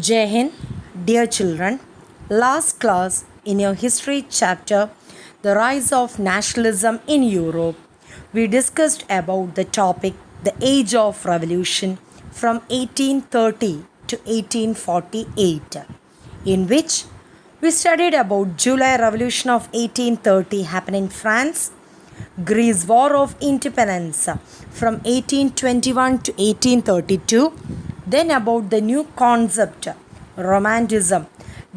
Jai Hind, dear children. Last class in your history chapter, The Rise of Nationalism in Europe, we discussed about the topic The Age of Revolution from 1830 to 1848, in which we studied about July Revolution of 1830 happened in France, Greece War of Independence from 1821 to 1832, then about the new concept Romanticism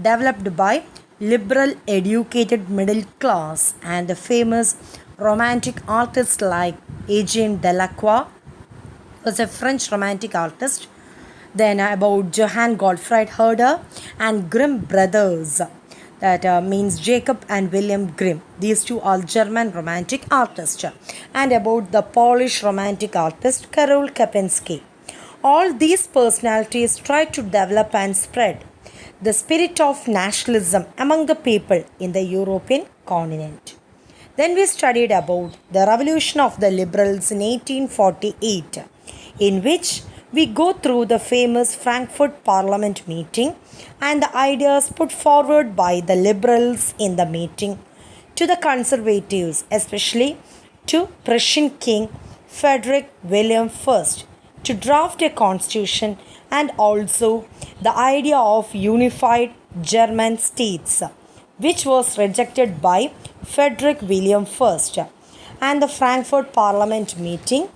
developed by liberal educated middle class and the famous romantic artists like Eugène Delacroix was a French romantic artist. Then about Johann Gottfried Herder and Grimm brothers, that means Jacob and William Grimm. These two are German romantic artists. And about the Polish romantic artist Karol Kapinski. All these personalities tried to develop and spread the spirit of nationalism among the people in the European continent. Then we studied about the revolution of the liberals in 1848, in which we go through the famous Frankfurt Parliament meeting and the ideas put forward by the liberals in the meeting to the conservatives, especially to Prussian King Frederick William I, to draft a constitution, and also the idea of unified German states, which was rejected by Frederick William I, and the Frankfurt Parliament meeting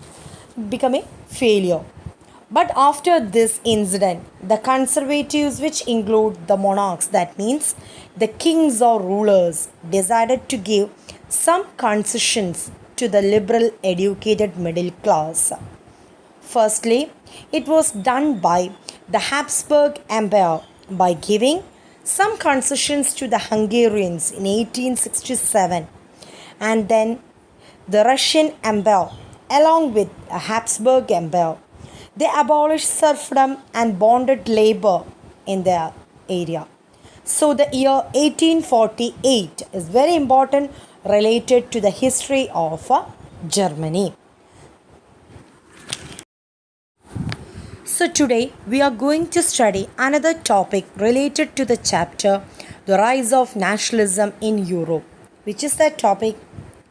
became a failure. But after this incident, the conservatives, which include the monarchs, that means the kings or rulers, decided to give some concessions to the liberal educated middle class. Firstly, it was done by the Habsburg Empire by giving some concessions to the Hungarians in 1867, and then the Russian Empire along with the Habsburg Empire. They abolished serfdom and bonded labor in their area. So the year 1848 is very important related to the history of Germany. So today we are going to study another topic related to the chapter The Rise of Nationalism in Europe. Which is that topic?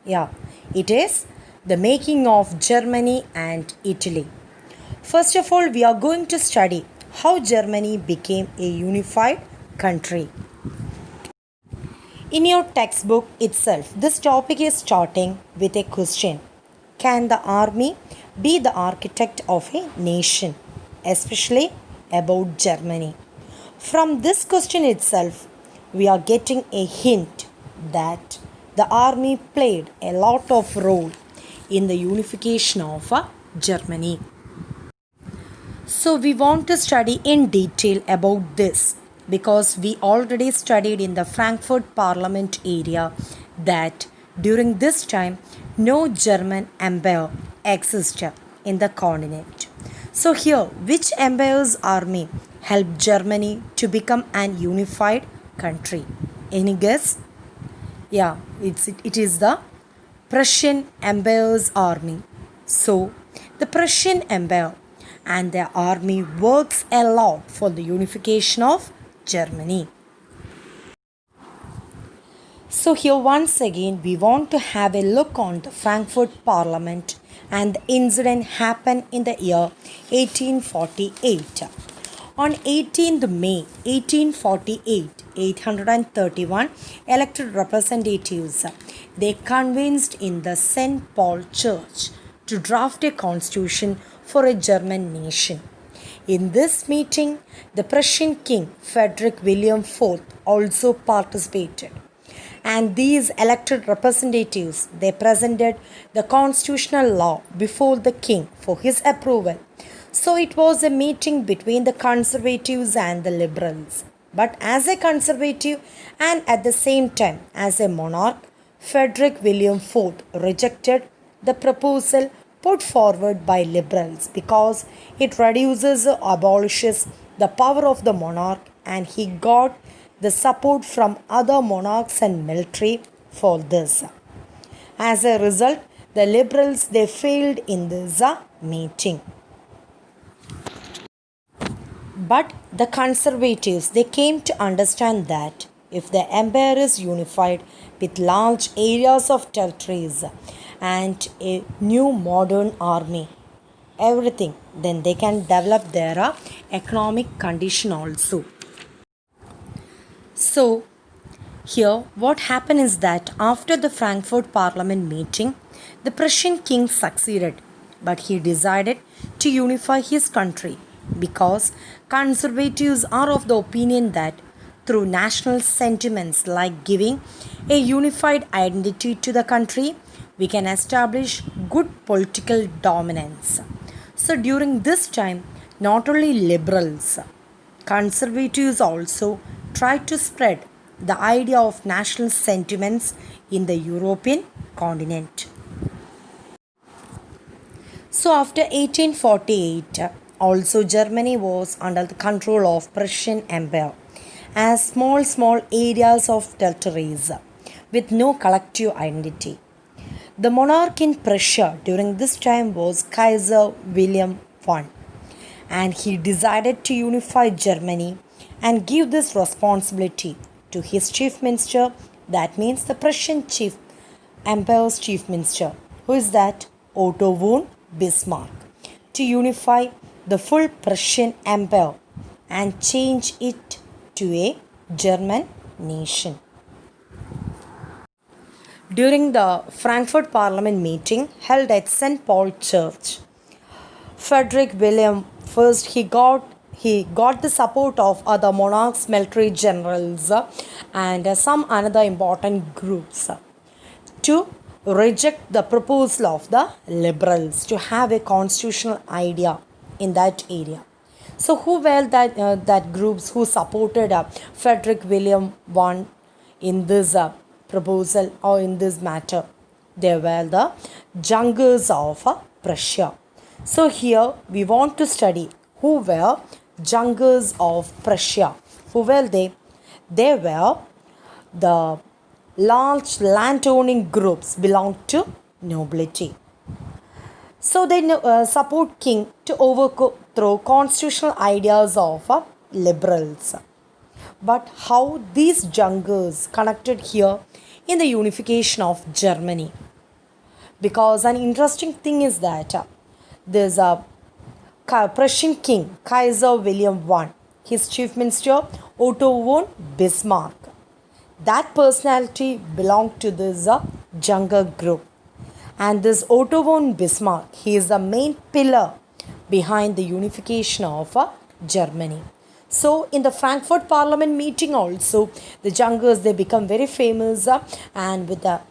Yeah, it is the making of Germany and Italy. First of all, we are going to study how Germany became a unified country. In your textbook itself, this topic is starting with a question. Can the army be the architect of a nation? Especially about Germany. From this question itself, we are getting a hint that the army played a lot of role in the unification of Germany. So we want to study in detail about this because we already studied in the Frankfurt Parliament area that during this time no German empire existed in the continent. So here, which empire's army helped Germany to become an unified country? Any guess? Yeah, it is the Prussian Empire's army. So, the Prussian Empire and their army works a lot for the unification of Germany. So here once again we want to have a look on the Frankfurt Parliament, and the incident happened in the year 1848. On 18th May 1848, 831 elected representatives, they convenes in the St. Paul Church to draft a constitution for a German nation. In this meeting, the Prussian King Frederick William IV also participated. And these elected representatives, they presented the constitutional law before the king for his approval. So it was a meeting between the conservatives and the liberals. But as a conservative and at the same time as a monarch, Frederick William IV rejected the proposal put forward by liberals because it reduces or abolishes the power of the monarch, and he got the support from other monarchs and military for this. As a result, the liberals they failed in this meeting. But the conservatives they came to understand that if the empire is unified with large areas of territories and a new modern army, everything, then they can develop their economic condition also. So here, what happened is that after the Frankfurt Parliament meeting, the Prussian king succeeded, but he decided to unify his country because conservatives are of the opinion that through national sentiments like giving a unified identity to the country, we can establish good political dominance. So during this time, not only liberals, conservatives also tried to spread the idea of national sentiments in the European continent. So after 1848, also Germany was under the control of Prussian Empire as small areas of territories with no collective identity. The monarch in Prussia during this time was Kaiser William I, and he decided to unify Germany and give this responsibility to his chief minister, that means the Prussian chief empire's chief minister, who is that Otto von Bismarck, to unify the full Prussian empire and change it to a German nation. During the Frankfurt Parliament meeting held at St. Paul Church, Frederick William first he got the support of other monarchs, military generals, and some another important groups to reject the proposal of the liberals to have a constitutional idea in that area. So who were that groups who supported Frederick William I in this proposal or in this matter? They were the Junkers of Prussia. So here we want to study who were Junkers of Prussia. Who were they? They were the large landowning groups belonged to nobility. So they support king to overthrow constitutional ideas of liberals. But how these Junkers connected here in the unification of Germany? Because an interesting thing is that there's a Prussian king Kaiser William I, his chief minister Otto von Bismarck. That personality belonged to this Junker group. And this Otto von Bismarck, he is the main pillar behind the unification of Germany. So in the Frankfurt Parliament meeting also, the Junkers, they become very famous and with the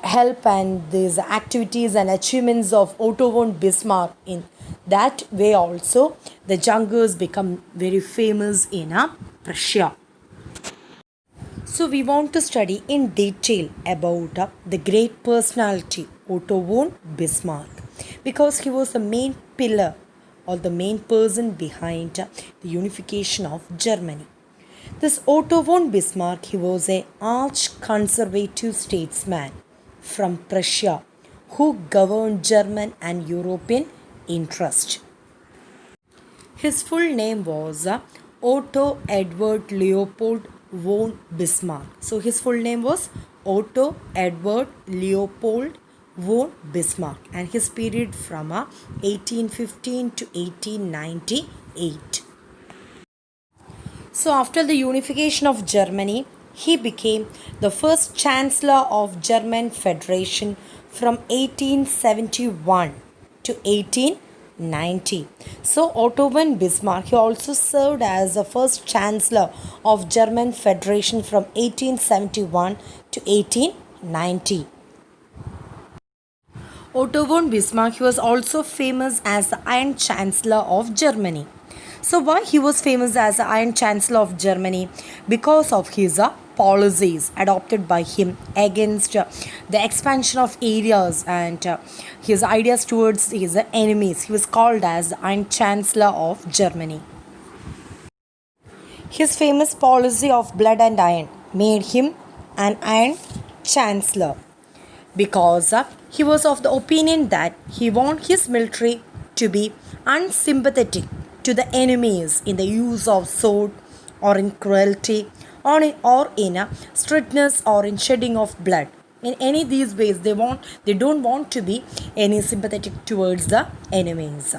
help and these activities and achievements of Otto von Bismarck, in that way also, the Junkers become very famous in Prussia. So we want to study in detail about the great personality Otto von Bismarck, because he was the main pillar or the main person behind the unification of Germany. This Otto von Bismarck, he was a arch conservative statesman from Prussia who governed German and European interest. His full name was Otto Edward Leopold von Bismarck. So his full name was Otto Edward Leopold von Bismarck, and his period from 1815 to 1898. So after the unification of Germany, he became the first Chancellor of German Federation from 1871 to 1890. So Otto von Bismarck, he also served as the first Chancellor of German Federation from 1871 to 1890. Otto von Bismarck, he was also famous as the Iron Chancellor of Germany. So why he was famous as the Iron Chancellor of Germany? Because of his policies adopted by him against the expansion of areas and his ideas towards his enemies. He was called as the Iron Chancellor of Germany. His famous policy of blood and iron made him an Iron Chancellor, because he was of the opinion that he wanted his military to be unsympathetic to the enemies in the use of sword or in cruelty or in a strictness or in shedding of blood. In any of these ways, they don't want to be any sympathetic towards the enemies.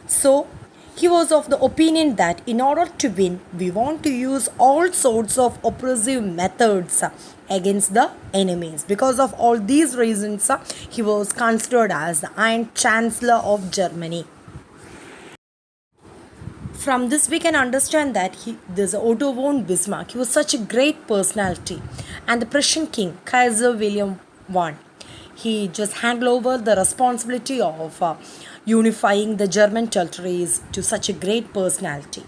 So he was of the opinion that in order to win, we want to use all sorts of oppressive methods against the enemies. Because of all these reasons, he was considered as the Iron Chancellor of Germany. From this, we can understand that this Otto von Bismarck, he was such a great personality, and the Prussian king, Kaiser William I, he just handed over the responsibility of unifying the German territories to such a great personality.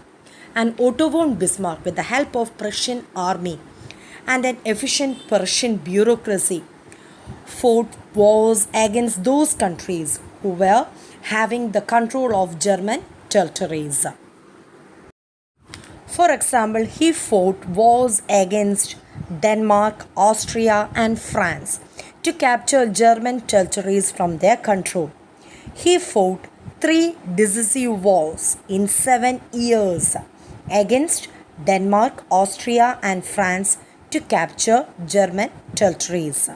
And Otto von Bismarck, with the help of Prussian army and an efficient Prussian bureaucracy, fought wars against those countries who were having the control of German territories. For example, he fought wars against Denmark, Austria, and France to capture German territories from their control. He fought 3 decisive wars in 7 years against Denmark, Austria, and France to capture German territories.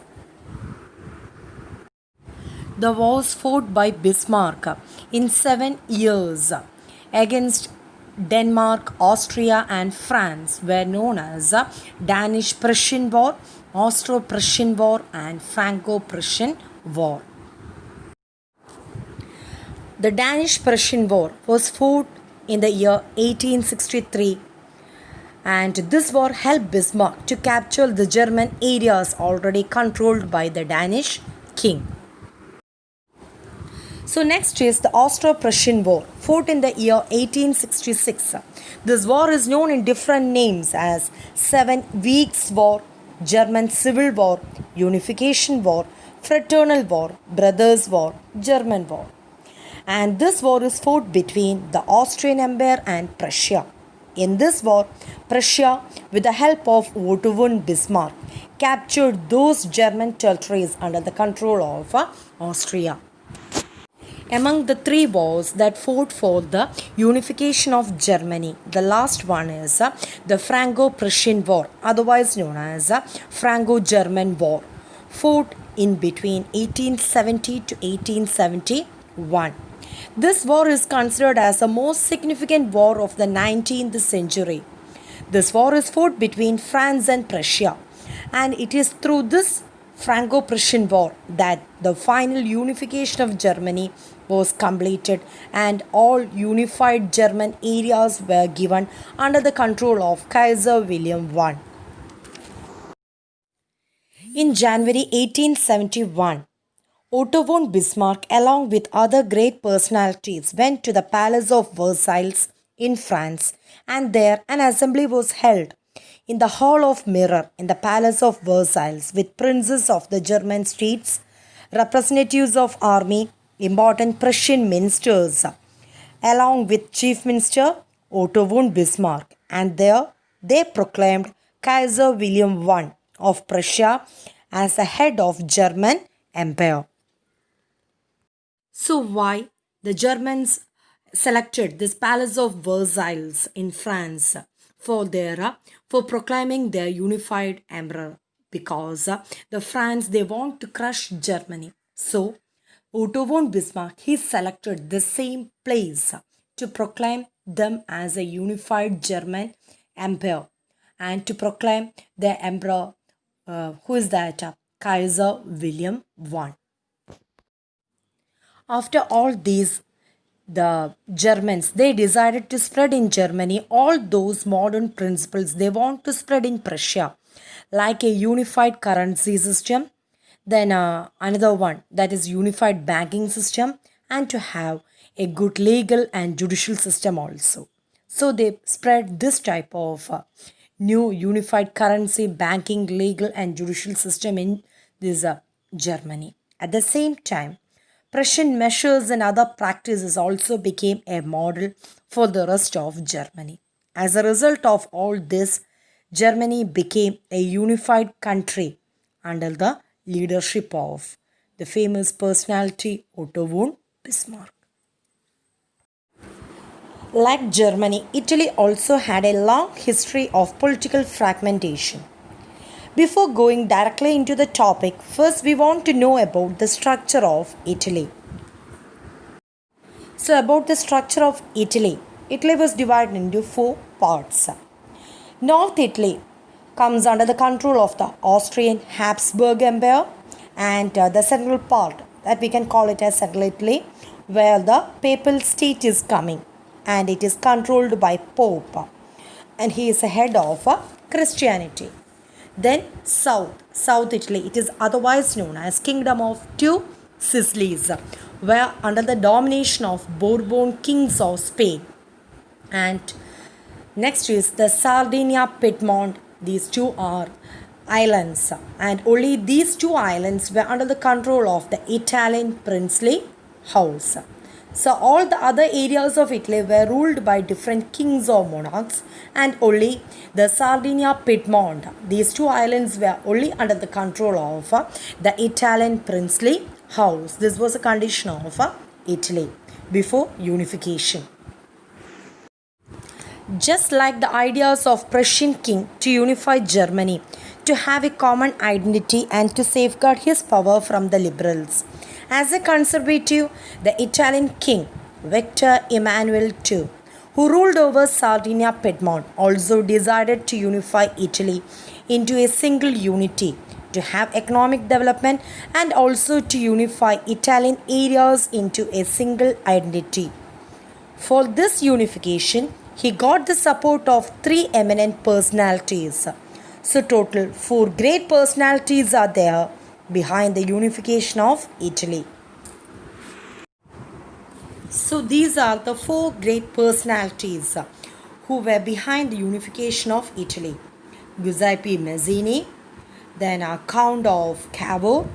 The wars fought by Bismarck in 7 years against Denmark, Austria, and France were known as Danish-Prussian War, Austro-Prussian War, and Franco-Prussian War. The Danish-Prussian War was fought in the year 1863, and this war helped Bismarck to capture the German areas already controlled by the Danish king. So next is the Austro-Prussian War, fought in the year 1866. This war is known in different names as 7 Weeks War, German Civil War, Unification War, Fraternal War, Brothers War, German War. And this war is fought between the Austrian Empire and Prussia. In this war, Prussia, with the help of Otto von Bismarck, captured those German territories under the control of Austria. Among the 3 wars that fought for the unification of Germany, the last one is the Franco-Prussian War, otherwise known as Franco-German War, fought in between 1870 to 1871. This war is considered as the most significant war of the 19th century. This war is fought between France and Prussia, and it is through this Franco-Prussian War that the final unification of Germany was completed and all unified German areas were given under the control of Kaiser William I. In January 1871, Otto von Bismarck, along with other great personalities, went to the Palace of Versailles in France, and there an assembly was held in the Hall of Mirror in the Palace of Versailles with princes of the German states, representatives of army, important Prussian ministers, along with Chief Minister Otto von Bismarck, and there they proclaimed Kaiser William I of Prussia as the head of German Empire. So why the Germans selected this Palace of Versailles in France for proclaiming their unified emperor? Because the France, they want to crush Germany. So Otto von Bismarck, he selected the same place to proclaim them as a unified German empire and to proclaim their emperor, who is that? Kaiser William I. After all these, the Germans, they decided to spread in Germany all those modern principles they want to spread in Prussia, like a unified currency system, then another one that is unified banking system, and to have a good legal and judicial system also. So they spread this type of new unified currency, banking, legal and judicial system in this Germany. At the same time, Prussian measures and other practices also became a model for the rest of Germany. As a result of all this, Germany became a unified country under the leadership of the famous personality Otto von Bismarck. Like Germany, Italy also had a long history of political fragmentation. Before going directly into the topic, first we want to know about the structure of Italy. So, about the structure of Italy, Italy was divided into four parts. North Italy comes under the control of the Austrian Habsburg Empire, and the central part that we can call it as Central Italy, where the papal state is coming and it is controlled by Pope, and he is the head of Christianity. Then South Italy, it is otherwise known as Kingdom of Two Sicilies, where under the domination of Bourbon kings of Spain. And next is the Sardinia Piedmont. These two are islands, and only these two islands were under the control of the Italian princely house. So all the other areas of Italy were ruled by different kings or monarchs, and only the Sardinia Piedmont, these two islands were only under the control of the Italian princely house. This was a condition of Italy before unification. Just like the ideas of Prussian king to unify Germany, to have a common identity and to safeguard his power from the liberals. As a conservative, the Italian king Victor Emmanuel II, who ruled over Sardinia Piedmont, also decided to unify Italy into a single unity, to have economic development and also to unify Italian areas into a single identity. For this unification, he got the support of three eminent personalities. So, total four great personalities are there behind the unification of Italy. So, these are the four great personalities who were behind the unification of Italy: Giuseppe Mazzini, then Count of Cavour,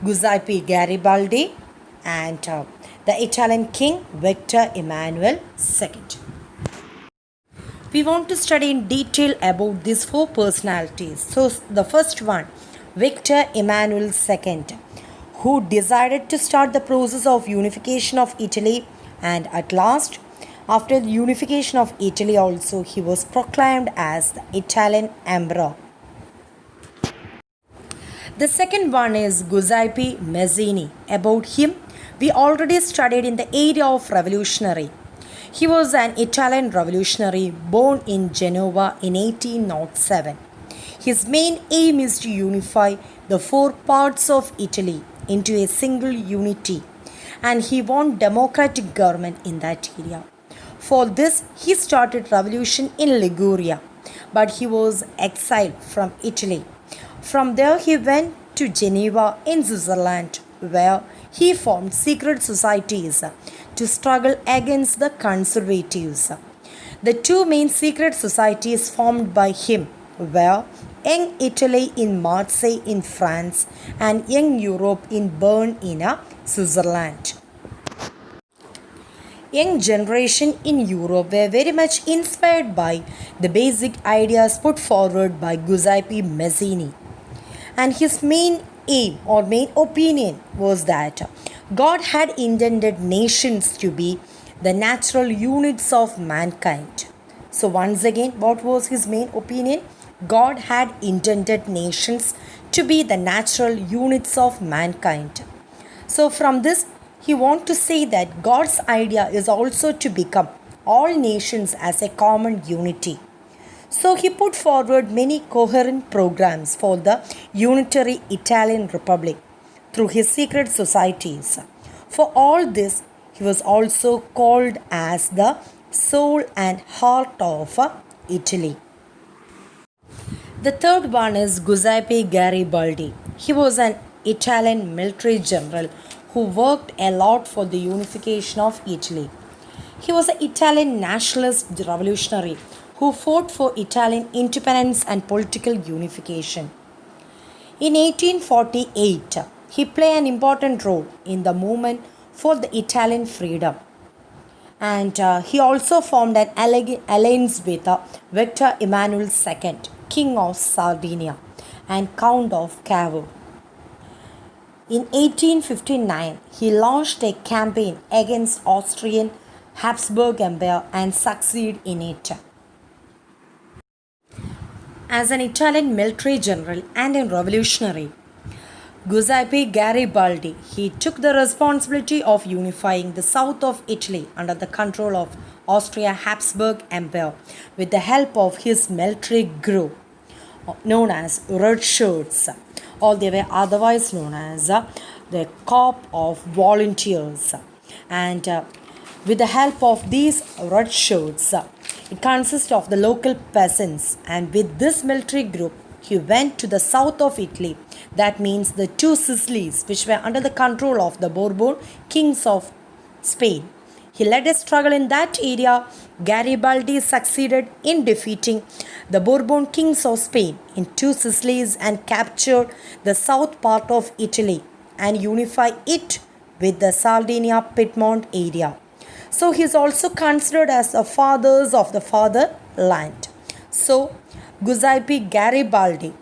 Giuseppe Garibaldi, and the Italian king Victor Emmanuel II. We want to study in detail about these four personalities. So, the first one, Victor Emmanuel II, who decided to start the process of unification of Italy, and at last, after the unification of Italy also, he was proclaimed as the Italian emperor. The second one is Giuseppe Mazzini. About him, we already studied in the area of revolutionary. He was an Italian revolutionary born in Genova in 1807. His main aim is to unify the four parts of Italy into a single unity, and he wanted democratic government in that area. For this, he started revolution in Liguria, but he was exiled from Italy. From there, he went to Geneva in Switzerland, where he formed secret societies to struggle against the conservatives. The two main secret societies formed by him were Young Italy in Marseille in France and Young Europe in Bern in Switzerland. Young generation in Europe were very much inspired by the basic ideas put forward by Giuseppe Mazzini. And his main aim or main opinion was that God had intended nations to be the natural units of mankind. So, once again, what was his main opinion? God had intended nations to be the natural units of mankind. So, from this, he wants to say that God's idea is also to become all nations as a common unity. So he put forward many coherent programs for the unitary Italian Republic through his secret societies. For all this, he was also called as the soul and heart of Italy. The third one is Giuseppe Garibaldi. He was an Italian military general who worked a lot for the unification of Italy. He was an Italian nationalist revolutionary who fought for Italian independence and political unification. In 1848, he played an important role in the movement for the Italian freedom. And he also formed an alliance with Victor Emmanuel II, King of Sardinia and Count of Cavour. In 1859, he launched a campaign against Austrian Habsburg Empire and succeed in it. As an Italian military general and a revolutionary, Giuseppe Garibaldi, he took the responsibility of unifying the south of Italy under the control of Austria-Habsburg Empire with the help of his military group known as Red Shirts, or they were otherwise known as the Corps of Volunteers. And with the help of these Red Shirts, it consists of the local peasants, and with this military group, he went to the south of Italy, that means the two Sicilies, which were under the control of the Bourbon kings of Spain. He led a struggle in that area. Garibaldi succeeded in defeating the Bourbon kings of Spain in two Sicilies and captured the south part of Italy and unified it with the Sardinia Piedmont area. So he is also considered as the fathers of the fatherland. So Giuseppe Garibaldi,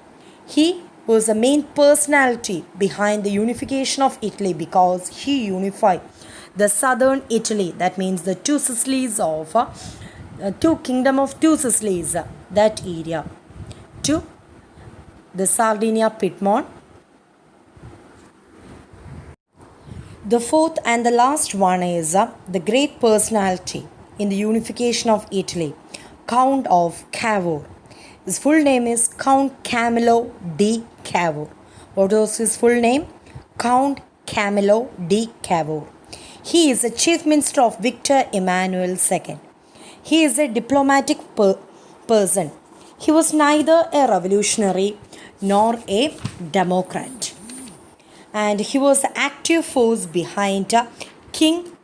he was the main personality behind the unification of Italy because he unified the southern Italy, that means the two Sicilies of two kingdom of two Sicilies, that area, to the Sardinia Piedmont. The fourth and the last one is the great personality in the unification of Italy, Count of Cavour. His full name is Count Camillo di Cavour. What was his full name? Count Camillo di Cavour. He is the chief minister of Victor Emmanuel II. He is a diplomatic person. He was neither a revolutionary nor a democrat. And he was the active force behind King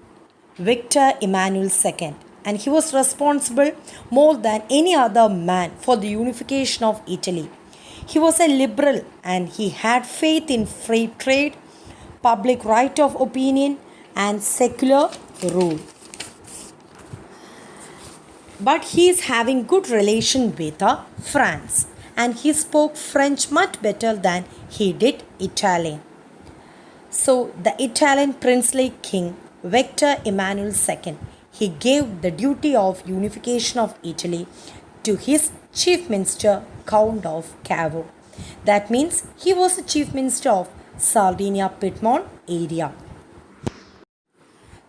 Victor Emmanuel II. And he was responsible more than any other man for the unification of Italy. He was a liberal and he had faith in free trade, public right of opinion, and secular rule. But he is having good relation with France, and he spoke French much better than he did Italian. So the Italian princely king Victor Emmanuel II, he gave the duty of unification of Italy to his chief minister Count of Cavour. That means he was the chief minister of Sardinia Piedmont area.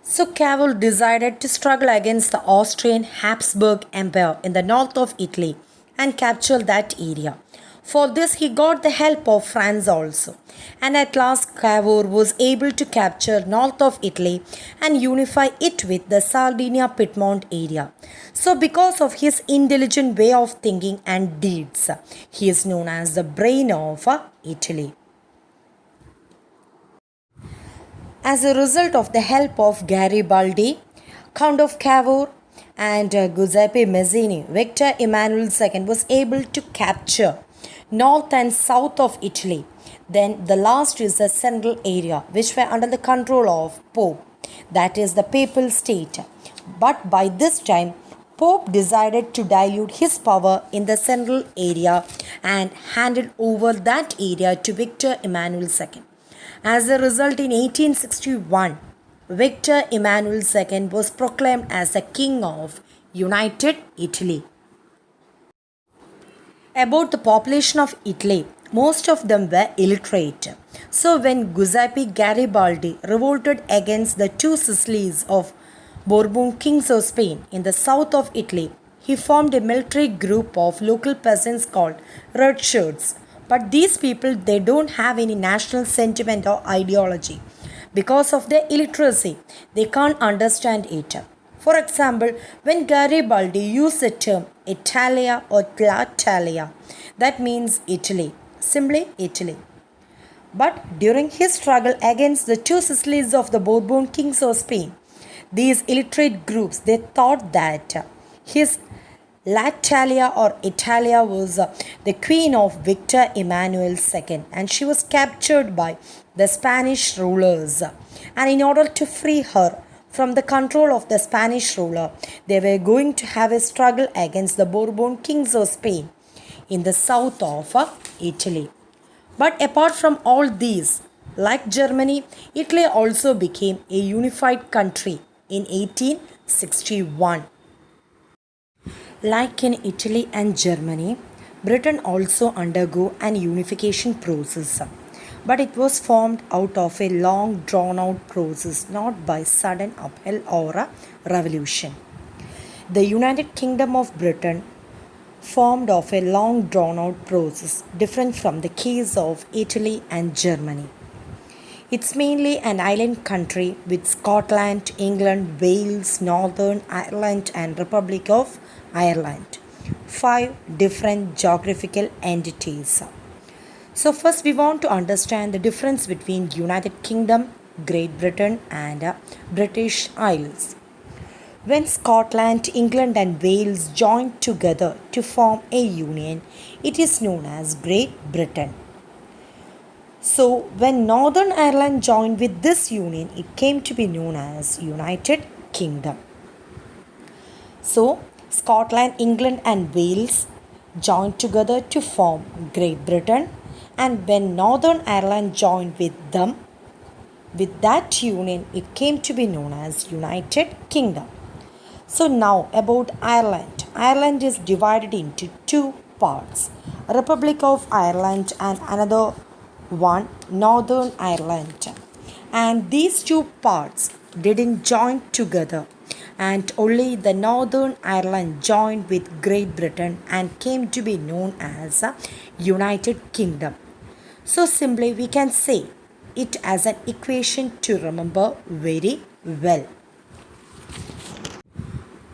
So Cavour decided to struggle against the Austrian Habsburg Empire in the north of Italy and capture that area. For this he got the help of France also. And at last Cavour was able to capture north of Italy and unify it with the Sardinia Piedmont area. So because of his intelligent way of thinking and deeds, he is known as the brain of Italy. As a result of the help of Garibaldi, Count of Cavour, and Giuseppe Mazzini, Victor Emmanuel II was able to capture north and south of Italy. Then the last is the central area, which were under the control of Pope, that is the Papal State. But by this time, Pope decided to dilute his power in the central area and handed over that area to Victor Emmanuel II. As a result, in 1861, Victor Emmanuel II was proclaimed as the King of United Italy. About the population of Italy, most of them were illiterate. So when Giuseppe Garibaldi revolted against the two Sicilies of Bourbon kings of Spain in the south of Italy, he formed a military group of local peasants called Red Shirts. But these people, they don't have any national sentiment or ideology. Because of their illiteracy, they can't understand it. For example, when Garibaldi used the term Italia or L'Italia, that means Italy, simply Italy. But during his struggle against the two Sicilies of the Bourbon kings of Spain, these illiterate groups, they thought that his L'Italia or Italia was the queen of Victor Emmanuel II, and she was captured by the Spanish rulers. And in order to free her from the control of the Spanish ruler, they were going to have a struggle against the Bourbon kings of Spain in the south of Italy. But apart from all these, like Germany, Italy also became a unified country in 18 1761. Like in Italy and Germany, Britain also undergo an unification process, but it was formed out of a long drawn out process, not by sudden upheaval or a revolution. The United Kingdom of Britain formed of a long drawn out process, different from the case of Italy and Germany. It's mainly an island country with Scotland, England, Wales, Northern Ireland, and Republic of Ireland. 5 different geographical entities. So first we want to understand the difference between United Kingdom, Great Britain and British Isles. When Scotland, England and Wales joined together to form a union, it is known as Great Britain. So, when Northern Ireland joined with this union, it came to be known as United Kingdom. So, Scotland, England, and Wales joined together to form Great Britain, and when Northern Ireland joined with them, with that union, it came to be known as United Kingdom. So, now about Ireland. Ireland is divided into two parts, Republic of Ireland and another one, Northern Ireland. And these two parts didn't join together, and only the Northern Ireland joined with Great Britain and came to be known as a United Kingdom. So simply we can say it as an equation to remember very well.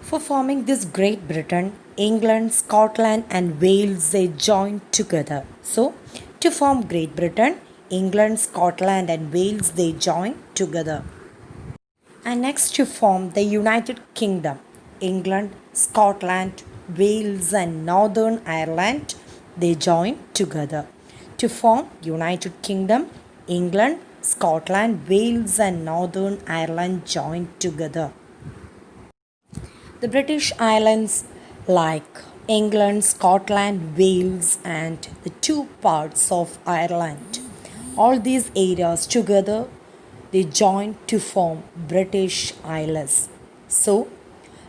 For forming this Great Britain, England, Scotland and Wales they joined together. So to form Great Britain, England, Scotland and Wales they joined together. And next to form the United Kingdom, England, Scotland, Wales and Northern Ireland they joined together. To form United Kingdom, England, Scotland, Wales and Northern Ireland joined together. The British Islands like England, Scotland, Wales and the two parts of Ireland. All these areas together they joined to form British Isles. So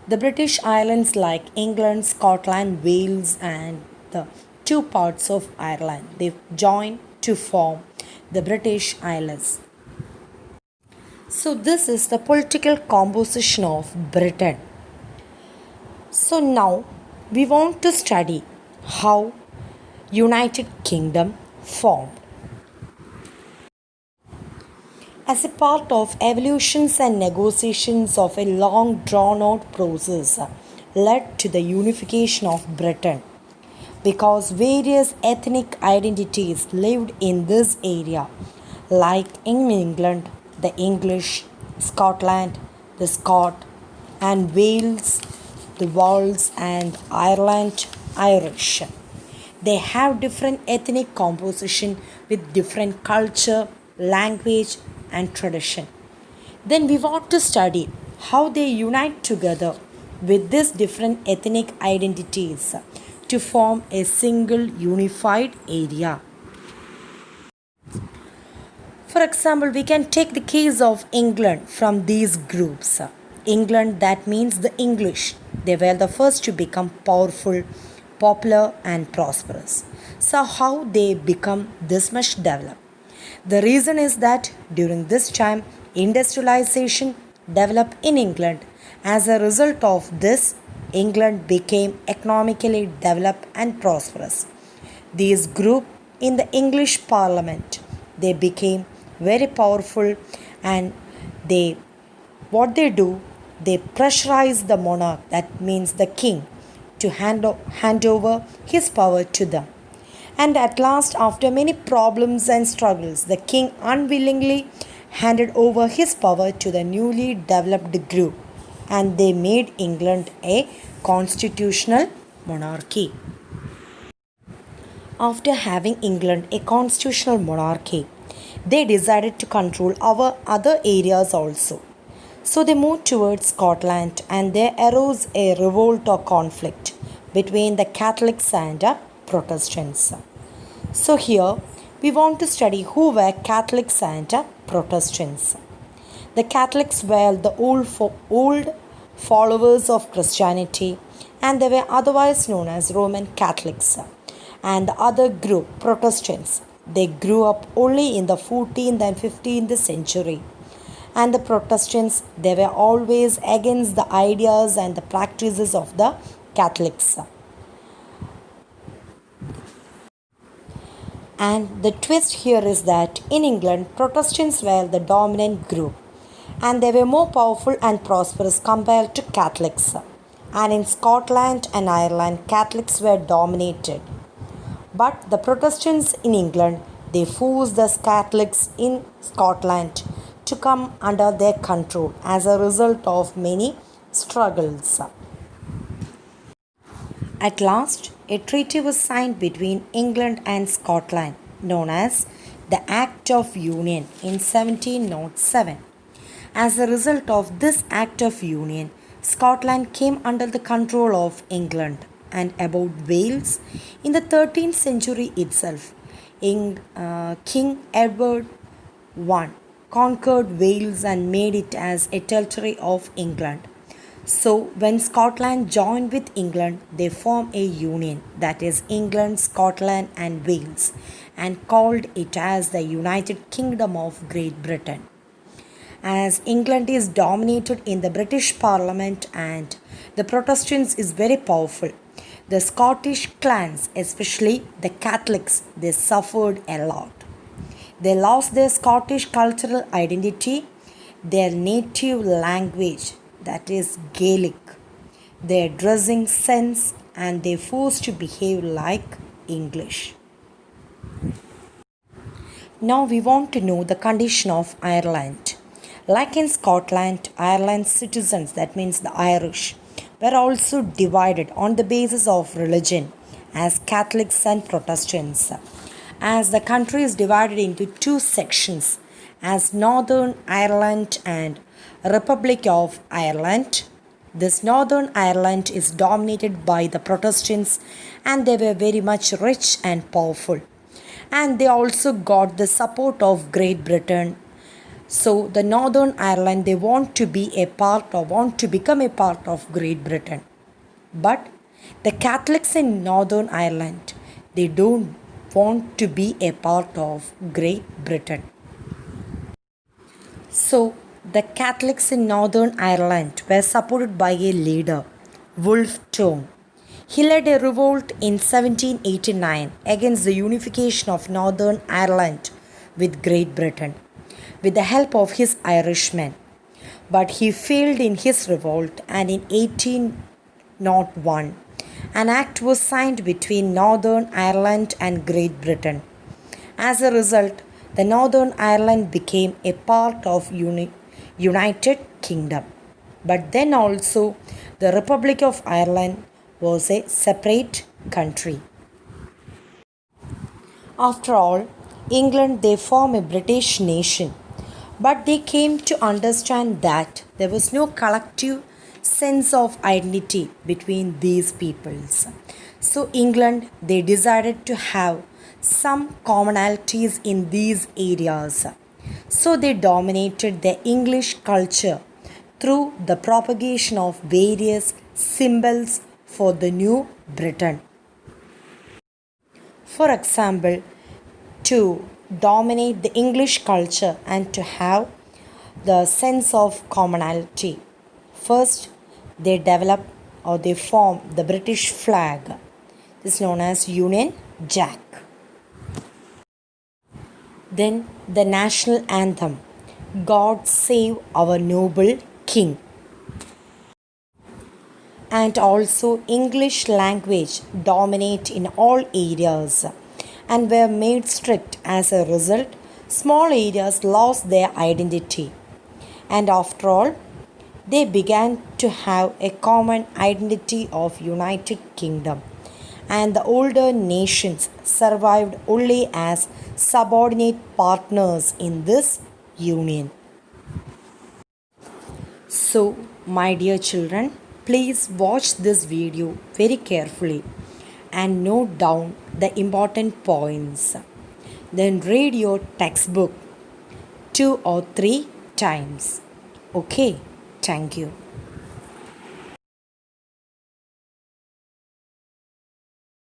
the British Islands like England, Scotland, Wales and the two parts of Ireland they joined to form the British Isles. So this is the political composition of Britain. So now we want to study how United Kingdom formed. As a part of evolutions and negotiations of a long drawn out process led to the unification of Britain, because various ethnic identities lived in this area, like in England, the English, Scotland, the Scot, and Wales, the Wales, and Ireland, Irish. They have different ethnic composition with different culture, language, and tradition. Then we want to study how they unite together with these different ethnic identities to form a single unified area. For example, we can take the case of England from these groups. England, that means the English. They were the first to become powerful, popular, and prosperous. So, how they become this much developed? The reason is that during this time, industrialization developed in England. As a result of this, England became economically developed and prosperous. These group in the English Parliament, they became very powerful, and what they do, they pressurize the monarch, that means the king, to hand over his power to them. And at last, after many problems and struggles, the king unwillingly handed over his power to the newly developed group, and they made England a constitutional monarchy. After having England a constitutional monarchy, they decided to control our other areas also. So they moved towards Scotland, and there arose a revolt or conflict between the Catholics and Protestants. So here we want to study who were Catholics and Protestants. The Catholics were the old followers of Christianity, and they were otherwise known as Roman Catholics. And the other group, Protestants, they grew up only in the 14th and 15th century. And the Protestants, they were always against the ideas and the practices of the Catholics. And the twist here is that in England, Protestants were the dominant group and they were more powerful and prosperous compared to Catholics. And in Scotland and Ireland, Catholics were dominated. But the Protestants in England, they forced the Catholics in Scotland to come under their control as a result of many struggles. At last, a treaty was signed between England and Scotland, known as the Act of Union in 1707. As a result of this Act of Union, Scotland came under the control of England, and about Wales, in the 13th century itself, King Edward I conquered Wales and made it as a territory of England. So, when Scotland joined with England, they formed a union, that is England, Scotland, and Wales, and called it as the United Kingdom of Great Britain. As England is dominated in the British Parliament and the Protestants is very powerful, the Scottish clans, especially the Catholics, they suffered a lot. They lost their Scottish cultural identity, their native language, that is Gaelic, their dressing sense, and they forced to behave like English. Now we want to know the condition of Ireland. Like in Scotland, Ireland's citizens, that means the Irish, were also divided on the basis of religion as Catholics and Protestants. As the country is divided into two sections as Northern Ireland and Republic of Ireland. This Northern Ireland is dominated by the Protestants and they were very much rich and powerful. And they also got the support of Great Britain. So the Northern Ireland, they want to become a part of Great Britain. But the Catholics in Northern Ireland, they don't want to be a part of Great Britain. So the Catholics in Northern Ireland were supported by a leader, Wolfe Tone. He led a revolt in 1789 against the unification of Northern Ireland with Great Britain with the help of his Irishmen. But he failed in his revolt, and in 1801 an act was signed between Northern Ireland and Great Britain. As a result, the Northern Ireland became a part of United Kingdom. But then also the Republic of Ireland was a separate country. After all, England, they form a British nation, but they came to understand that there was no collective sense of identity between these peoples. So England, they decided to have some commonalities in these areas. So they dominated the English culture through the propagation of various symbols for the new Britain. For example, to dominate the English culture and to have the sense of commonality, first they develop or they form the British flag. This is known as Union Jack. Then the national anthem, God Save Our Noble King. And also English language dominate in all areas and were made strict. As a result, small areas lost their identity. And after all, they began to have a common identity of United Kingdom. And the older nations survived only as subordinate partners in this union. So, my dear children, please watch this video very carefully and note down the important points. Then read your textbook 2 or 3 times. Okay, thank you.